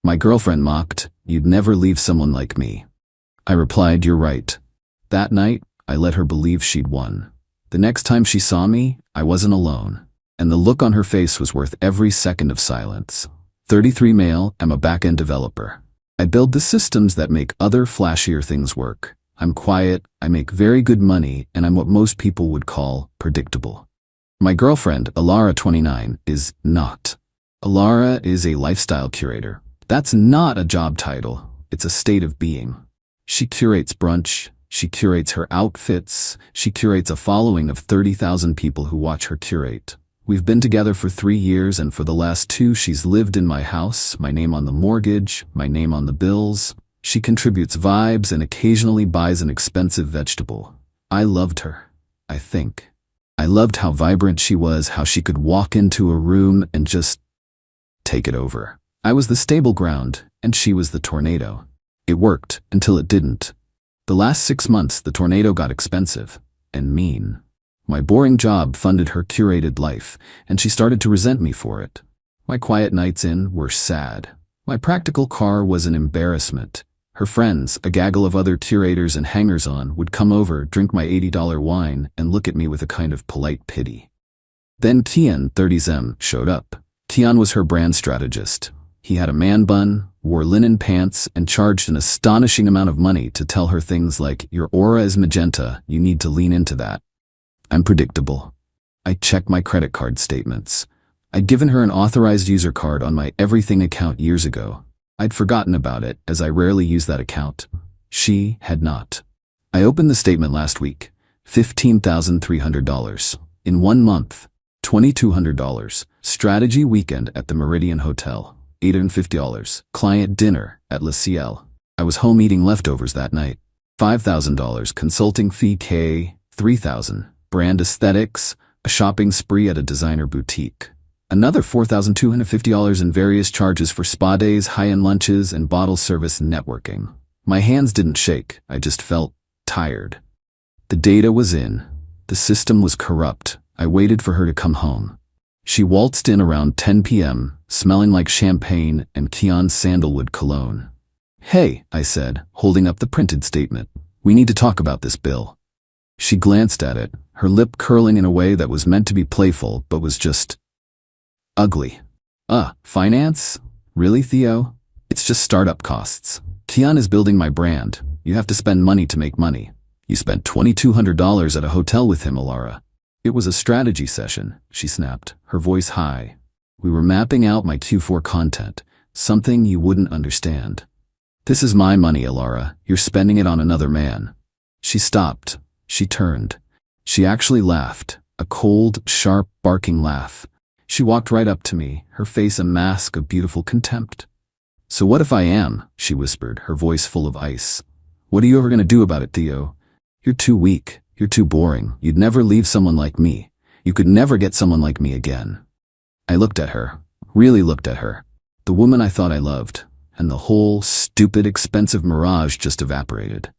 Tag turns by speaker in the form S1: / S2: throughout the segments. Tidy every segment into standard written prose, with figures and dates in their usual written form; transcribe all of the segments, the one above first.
S1: My girlfriend mocked, "You'd never leave someone like me." I replied, "You're right." That night, I let her believe she'd won. The next time she saw me, I wasn't alone. And the look on her face was worth every second of silence. 33 male, I'm a back-end developer. I build the systems that make other flashier things work. I'm quiet, I make very good money, and I'm what most people would call predictable. My girlfriend, Alara 29, is not. Alara is a lifestyle curator. That's not a job title, it's a state of being. She curates brunch, she curates her outfits, she curates a following of 30,000 people who watch her curate. We've been together for 3 years, and for the last 2 she's lived in my house, my name on the mortgage, my name on the bills. She contributes vibes and occasionally buys an expensive vegetable. I loved her, I think. I loved how vibrant she was, how she could walk into a room and just take it over. I was the stable ground, and she was the tornado. It worked until it didn't. The last 6 months, the tornado got expensive and mean. My boring job funded her curated life, and she started to resent me for it. My quiet nights in were sad. My practical car was an embarrassment. Her friends, a gaggle of other curators and hangers-on, would come over, drink my $80 wine, and look at me with a kind of polite pity. Then Kian, 30s, showed up. Kian was her brand strategist. He had a man bun, wore linen pants, and charged an astonishing amount of money to tell her things like, "Your aura is magenta, you need to lean into that." I'm predictable. I check my credit card statements. I'd given her an authorized user card on my Everything account years ago. I'd forgotten about it, as I rarely use that account. She had not. I opened the statement last week. $15,300. In 1 month, $2,200. Strategy weekend at the Meridian Hotel. $850. Client dinner at Le Ciel. I was home eating leftovers that night. $5,000. Consulting fee K. $3,000. Brand aesthetics. A shopping spree at a designer boutique. Another $4,250 in various charges for spa days, high-end lunches, and bottle service networking. My hands didn't shake, I just felt tired. The data was in. The system was corrupt. I waited for her to come home. She waltzed in around 10 p.m., smelling like champagne and Kian's sandalwood cologne. "Hey," I said, holding up the printed statement. "We need to talk about this bill." She glanced at it, her lip curling in a way that was meant to be playful but was just ugly. Finance? Really, Theo? It's just startup costs. Kian is building my brand. You have to spend money to make money. You spent $2,200 at a hotel with him, Alara. It was a strategy session, she snapped, her voice high. We were mapping out my Q4 content, something you wouldn't understand. This is my money, Alara. You're spending it on another man. She stopped. She turned. She actually laughed, a cold, sharp, barking laugh. She walked right up to me, her face a mask of beautiful contempt. "So what if I am?" she whispered, her voice full of ice. "What are you ever going to do about it, Theo? You're too weak. You're too boring. You'd never leave someone like me. You could never get someone like me again." I looked at her, really looked at her. The woman I thought I loved, and the whole stupid, expensive mirage just evaporated.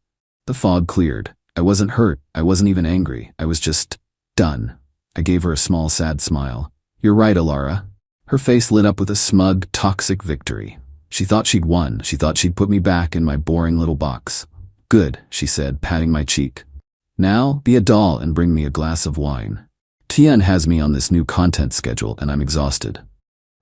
S1: The fog cleared. I wasn't hurt. I wasn't even angry. I was just done. I gave her a small, sad smile. "You're right, Alara." Her face lit up with a smug, toxic victory. She thought she'd won. She thought she'd put me back in my boring little box. "Good," she said, patting my cheek. "Now, be a doll and bring me a glass of wine. Kian has me on this new content schedule and I'm exhausted."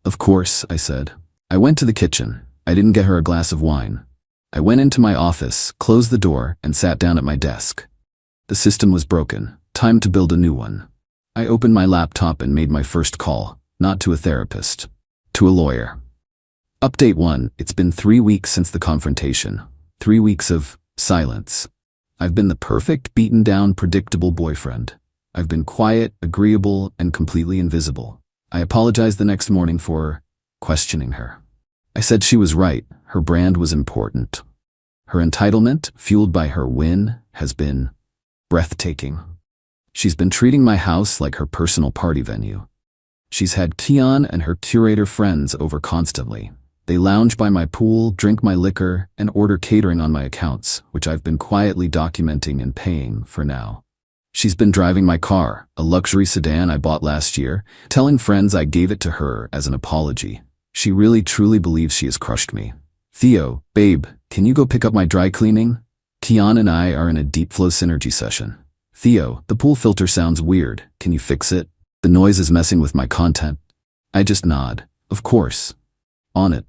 S1: "Of course," I said. I went to the kitchen. I didn't get her a glass of wine. I went into my office, closed the door, and sat down at my desk. The system was broken. Time to build a new one. I opened my laptop and made my first call, not to a therapist, to a lawyer. Update 1. It's been 3 weeks since the confrontation. 3 weeks of silence. I've been the perfect, beaten-down, predictable boyfriend. I've been quiet, agreeable, and completely invisible. I apologized the next morning for questioning her. I said she was right. Her brand was important. Her entitlement, fueled by her win, has been breathtaking. She's been treating my house like her personal party venue. She's had Kian and her curator friends over constantly. They lounge by my pool, drink my liquor, and order catering on my accounts, which I've been quietly documenting and paying for now. She's been driving my car, a luxury sedan I bought last year, telling friends I gave it to her as an apology. She really truly believes she has crushed me. Theo, babe, can you go pick up my dry cleaning? Kian and I are in a deep flow synergy session. Theo, the pool filter sounds weird. Can you fix it? The noise is messing with my content. I just nod. Of course. On it.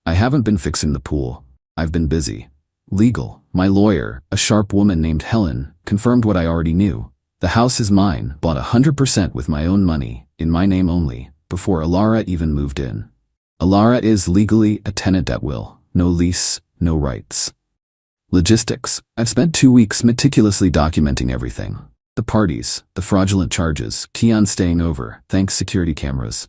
S1: I haven't been fixing the pool. I've been busy. Legal. My lawyer, a sharp woman named Helen, confirmed what I already knew. The house is mine, bought 100% with my own money, in my name only, before Alara even moved in. Alara is legally a tenant at will. No lease, no rights. Logistics. I've spent 2 weeks meticulously documenting everything. The parties, the fraudulent charges, Kian staying over, thanks security cameras.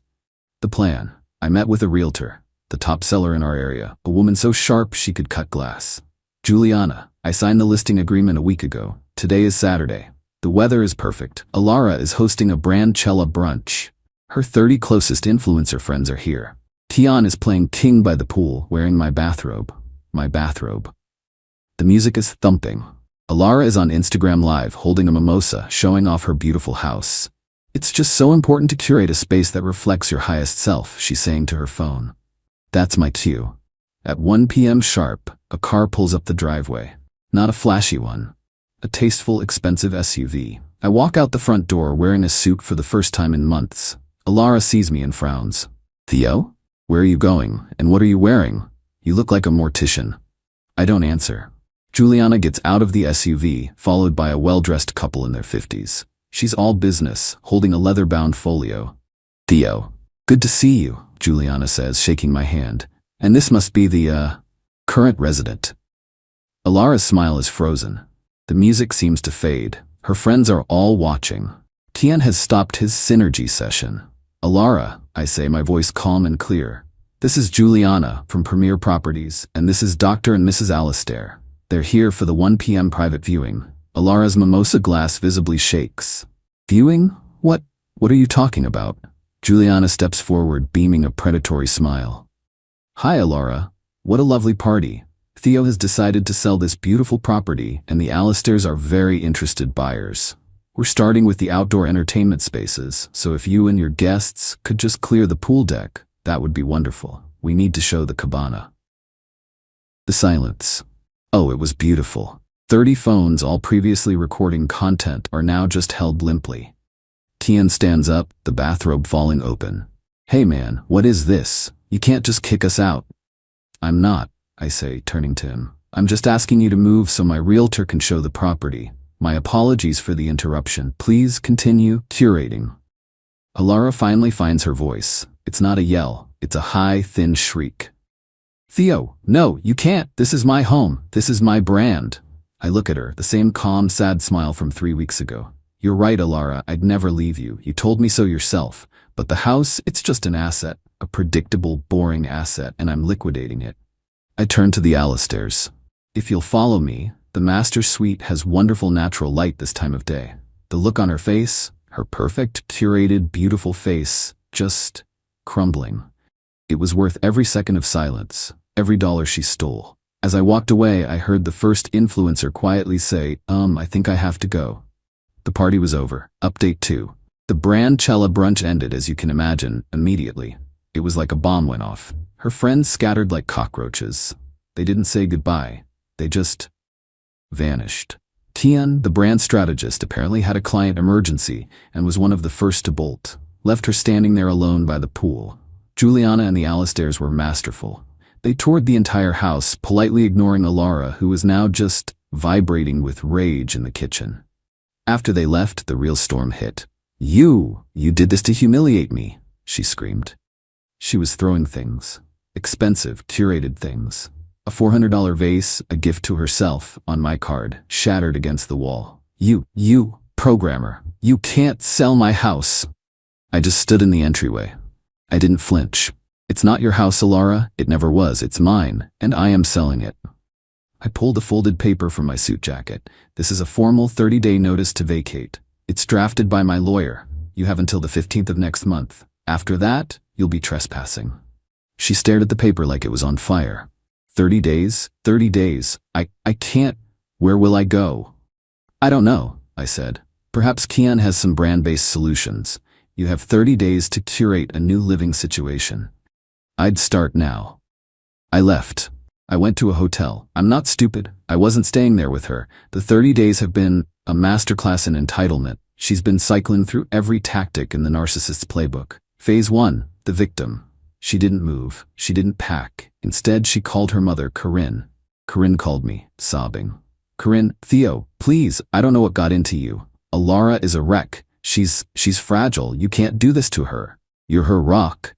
S1: The plan. I met with a realtor, the top seller in our area, a woman so sharp she could cut glass. Juliana. I signed the listing agreement a week ago. Today is Saturday. The weather is perfect. Alara is hosting a Betrayal brunch. Her 30 closest influencer friends are here. Kian is playing king by the pool, wearing my bathrobe. My bathrobe. The music is thumping. Alara is on Instagram Live holding a mimosa, showing off her beautiful house. It's just so important to curate a space that reflects your highest self, she's saying to her phone. That's my cue. At 1 p.m. sharp, a car pulls up the driveway. Not a flashy one. A tasteful, expensive SUV. I walk out the front door wearing a suit for the first time in months. Alara sees me and frowns. Theo? Where are you going, and what are you wearing? You look like a mortician. I don't answer. Juliana gets out of the SUV, followed by a well-dressed couple in their 50s. She's all business, holding a leather-bound folio. Theo. Good to see you, Juliana says, shaking my hand. And this must be the, current resident. Alara's smile is frozen. The music seems to fade. Her friends are all watching. Kian has stopped his synergy session. Alara, I say, my voice calm and clear. This is Juliana from Premier Properties, and this is Dr. and Mrs. Alistair. They're here for the 1 p.m. private viewing. Alara's mimosa glass visibly shakes. Viewing? What are you talking about? Juliana steps forward, beaming a predatory smile. Hi, Alara. What a lovely party. Theo has decided to sell this beautiful property, and the Alistairs are very interested buyers. We're starting with the outdoor entertainment spaces, so if you and your guests could just clear the pool deck, that would be wonderful. We need to show the cabana. The silence. Oh, it was beautiful. 30 phones, all previously recording content, are now just held limply. Kian stands up, the bathrobe falling open. Hey man, what is this? You can't just kick us out. I'm not, I say, turning to him. I'm just asking you to move so my realtor can show the property. My apologies for the interruption. Please continue curating. Alara finally finds her voice. It's not a yell. It's a high, thin shriek. Theo, no, you can't. This is my home. This is my brand. I look at her, the same calm, sad smile from 3 weeks ago. You're right, Alara. I'd never leave you. You told me so yourself. But the house, it's just an asset. A predictable, boring asset, and I'm liquidating it. I turn to the Alistairs. If you'll follow me, the master suite has wonderful natural light this time of day. The look on her face, her perfect, curated, beautiful face, just crumbling. It was worth every second of silence, every dollar she stole. As I walked away, I heard the first influencer quietly say, I think I have to go. The party was over. Update 2. The Betrayal brunch ended, as you can imagine, immediately. It was like a bomb went off. Her friends scattered like cockroaches. They didn't say goodbye. They just vanished. Kian, the brand strategist, apparently had a client emergency and was one of the first to bolt. Left her standing there alone by the pool. Juliana and the Alistairs were masterful. They toured the entire house, politely ignoring Alara, who was now just vibrating with rage in the kitchen. After they left, the real storm hit. You did this to humiliate me, she screamed. She was throwing things. Expensive, curated things. A $400 vase, a gift to herself, on my card, shattered against the wall. You, programmer, you can't sell my house. I just stood in the entryway. I didn't flinch. It's not your house, Alara. It never was. It's mine, and I am selling it. I pulled a folded paper from my suit jacket. This is a formal 30-day notice to vacate. It's drafted by my lawyer. You have until the 15th of next month. After that, you'll be trespassing. She stared at the paper like it was on fire. 30 days? 30 days. I can't. Where will I go? I don't know, I said. Perhaps Kian has some brand-based solutions. You have 30 days to curate a new living situation. I'd start now. I left. I went to a hotel. I'm not stupid. I wasn't staying there with her. The 30 days have been a masterclass in entitlement. She's been cycling through every tactic in the narcissist's playbook. Phase 1, the victim. She didn't move. She didn't pack. Instead, she called her mother, Corinne. Corinne called me, sobbing. Corinne, Theo, please, I don't know what got into you. Alara is a wreck. She's fragile. You can't do this to her. You're her rock.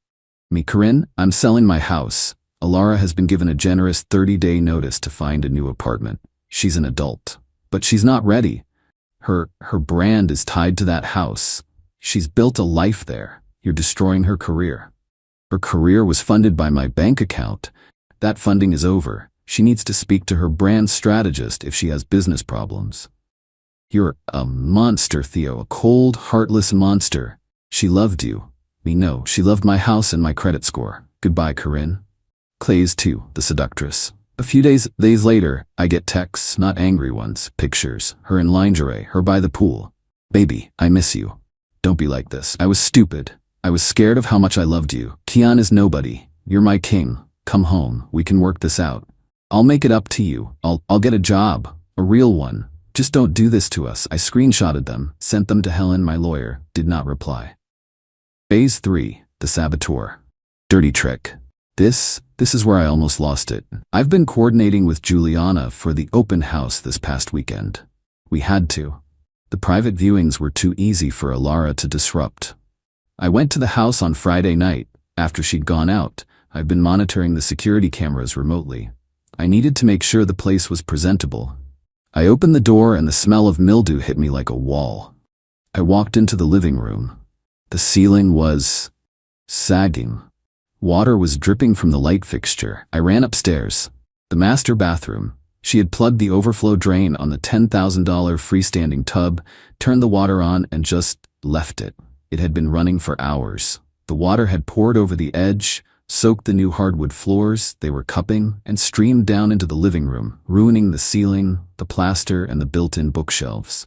S1: Me, Corinne, I'm selling my house. Alara has been given a generous 30-day notice to find a new apartment. She's an adult, but she's not ready. Her brand is tied to that house. She's built a life there. You're destroying her career. Her career was funded by my bank account. That funding is over. She needs to speak to her brand strategist if she has business problems. You're a monster, Theo, a cold, heartless monster. She loved you. Me, no, she loved my house and my credit score. Goodbye, Corinne. Qley's 2, the seductress. A few days later, I get texts, not angry ones, pictures, her in lingerie, her by the pool. Baby, I miss you. Don't be like this. I was stupid. I was scared of how much I loved you. Kian is nobody. You're my king. Come home. We can work this out. I'll make it up to you. I'll get a job. A real one. Just don't do this to us. I screenshotted them, sent them to Helen, my lawyer, did not reply. Phase 3, the saboteur. Dirty trick. This is where I almost lost it. I've been coordinating with Juliana for the open house this past weekend. We had to. The private viewings were too easy for Alara to disrupt. I went to the house on Friday night. After she'd gone out, I've been monitoring the security cameras remotely. I needed to make sure the place was presentable. I opened the door and the smell of mildew hit me like a wall. I walked into the living room. The ceiling was sagging. Water was dripping from the light fixture. I ran upstairs. The master bathroom. She had plugged the overflow drain on the $10,000 freestanding tub, turned the water on, and just left it. It had been running for hours. The water had poured over the edge, soaked the new hardwood floors they were cupping, and streamed down into the living room, ruining the ceiling, the plaster, and the built-in bookshelves.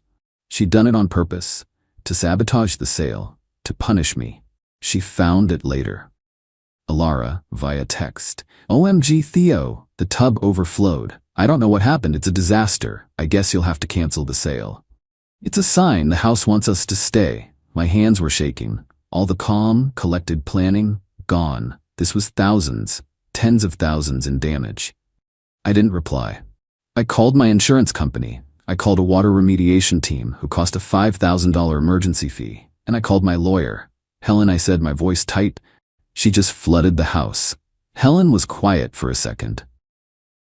S1: She'd done it on purpose, to sabotage the sale, to punish me. She found it later. Alara, via text. OMG, Theo, the tub overflowed. I don't know what happened. It's a disaster. I guess you'll have to cancel the sale. It's a sign the house wants us to stay. My hands were shaking. All the calm, collected planning, gone. This was thousands, tens of thousands in damage. I didn't reply. I called my insurance company. I called a water remediation team who cost a $5,000 emergency fee. And I called my lawyer. Helen, I said, my voice tight. She just flooded the house. Helen was quiet for a second.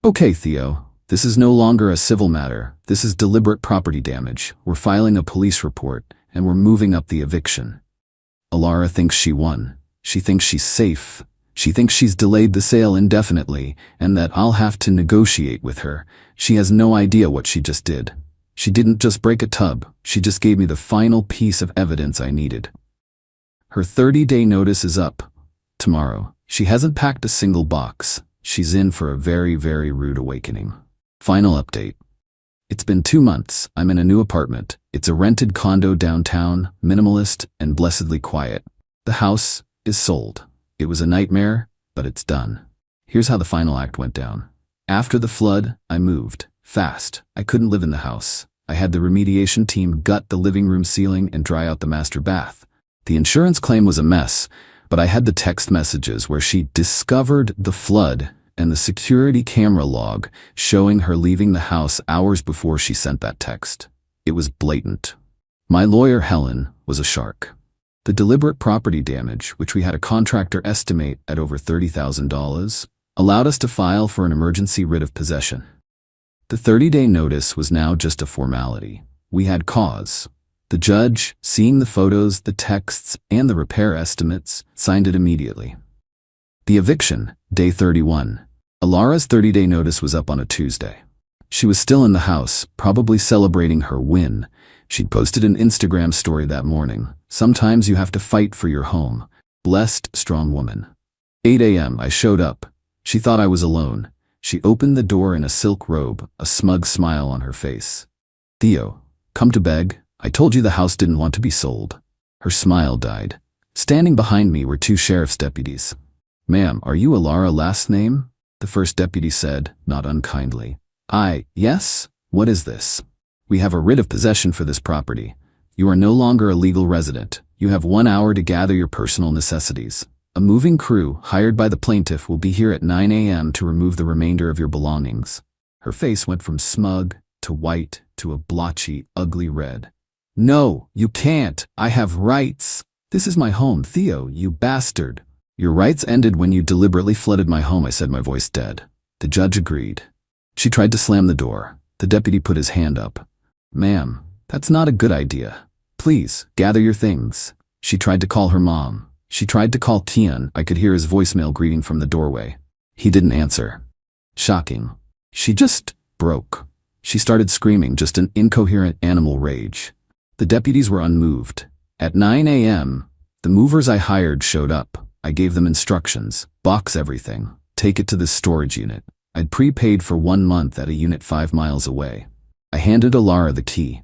S1: Okay, Theo, this is no longer a civil matter. This is deliberate property damage. We're filing a police report, and we're moving up the eviction. Alara thinks she won. She thinks she's safe. She thinks she's delayed the sale indefinitely, and that I'll have to negotiate with her. She has no idea what she just did. She didn't just break a tub. She just gave me the final piece of evidence I needed. Her 30-day notice is up. Tomorrow. She hasn't packed a single box. She's in for a very, very rude awakening. Final update. It's been 2 months. I'm in a new apartment. It's a rented condo downtown, minimalist, and blessedly quiet. The house is sold. It was a nightmare, but it's done. Here's how the final act went down. After the flood, I moved. Fast. I couldn't live in the house. I had the remediation team gut the living room ceiling and dry out the master bath. The insurance claim was a mess, but I had the text messages where she discovered the flood and the security camera log showing her leaving the house hours before she sent that text. It was blatant. My lawyer, Helen, was a shark. The deliberate property damage, which we had a contractor estimate at over $30,000, allowed us to file for an emergency writ of possession. The 30-day notice was now just a formality. We had cause. The judge, seeing the photos, the texts, and the repair estimates, signed it immediately. The eviction, day 31. Alara's 30-day notice was up on a Tuesday. She was still in the house, probably celebrating her win. She'd posted an Instagram story that morning. Sometimes you have to fight for your home. Blessed, strong woman. 8 a.m. I showed up. She thought I was alone. She opened the door in a silk robe, a smug smile on her face. Theo, come to beg. I told you the house didn't want to be sold. Her smile died. Standing behind me were 2 sheriff's deputies. Ma'am, are you Alara last name? The first deputy said, not unkindly. Yes? What is this? We have a writ of possession for this property. You are no longer a legal resident. You have 1 hour to gather your personal necessities. A moving crew, hired by the plaintiff, will be here at 9 a.m. to remove the remainder of your belongings. Her face went from smug to white to a blotchy, ugly red. No, you can't. I have rights. This is my home, Theo, you bastard. Your rights ended when you deliberately flooded my home, I said, my voice dead. The judge agreed. She tried to slam the door. The deputy put his hand up. Ma'am, that's not a good idea. Please, gather your things. She tried to call her mom. She tried to call Tian. I could hear his voicemail greeting from the doorway. He didn't answer. Shocking. She just broke. She started screaming, just an incoherent animal rage. The deputies were unmoved. At 9 a.m., the movers I hired showed up. I gave them instructions. Box everything. Take it to this storage unit. I'd prepaid for 1 month at a unit 5 miles away. I handed Alara the key.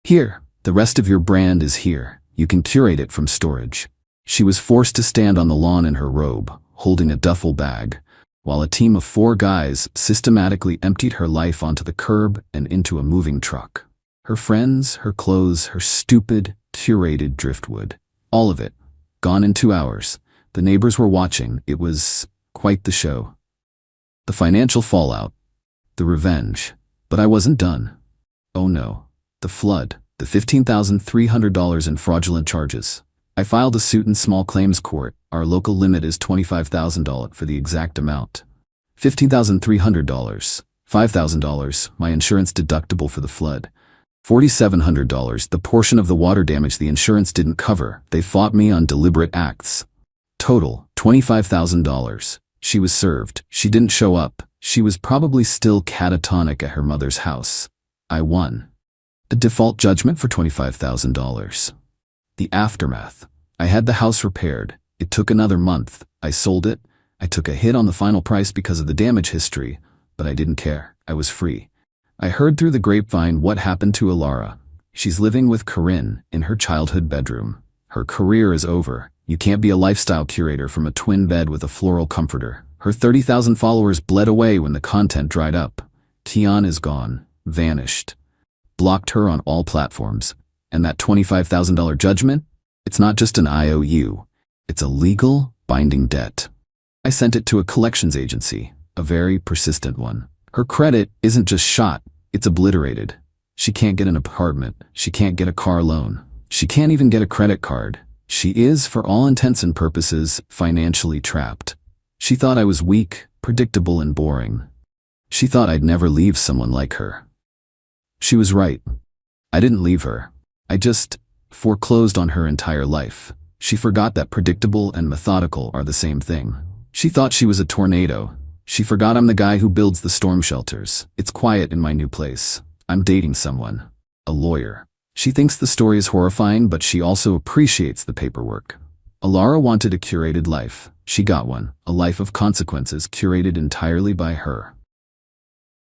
S1: Here, the rest of your brand is here. You can curate it from storage. She was forced to stand on the lawn in her robe, holding a duffel bag, while a team of 4 guys systematically emptied her life onto the curb and into a moving truck. Her friends, her clothes, her stupid, curated driftwood. All of it. Gone in 2 hours. The neighbors were watching. It was quite the show. The financial fallout. The revenge. But I wasn't done. Oh no. The flood. The $15,300 in fraudulent charges. I filed a suit in small claims court. Our local limit is $25,000 for the exact amount. $15,300. $5,000, my insurance deductible for the flood. $4,700, the portion of the water damage the insurance didn't cover. They fought me on deliberate acts. Total, $25,000. She was served. She didn't show up. She was probably still catatonic at her mother's house. I won. A default judgment for $25,000. The aftermath. I had the house repaired. It took another month. I sold it. I took a hit on the final price because of the damage history, but I didn't care. I was free. I heard through the grapevine what happened to Alara. She's living with Corinne in her childhood bedroom. Her career is over. You can't be a lifestyle curator from a twin bed with a floral comforter. Her 30,000 followers bled away when the content dried up. Tian is gone. Vanished. Blocked her on all platforms. And that $25,000 judgment? It's not just an IOU. It's a legal, binding debt. I sent it to a collections agency, a very persistent one. Her credit isn't just shot, it's obliterated. She can't get an apartment. She can't get a car loan. She can't even get a credit card. She is, for all intents and purposes, financially trapped. She thought I was weak, predictable, and boring. She thought I'd never leave someone like her. She was right. I didn't leave her. I just foreclosed on her entire life. She forgot that predictable and methodical are the same thing. She thought she was a tornado. She forgot I'm the guy who builds the storm shelters. It's quiet in my new place. I'm dating someone. A lawyer. She thinks the story is horrifying, but she also appreciates the paperwork. Alara wanted a curated life. She got one. A life of consequences curated entirely by her.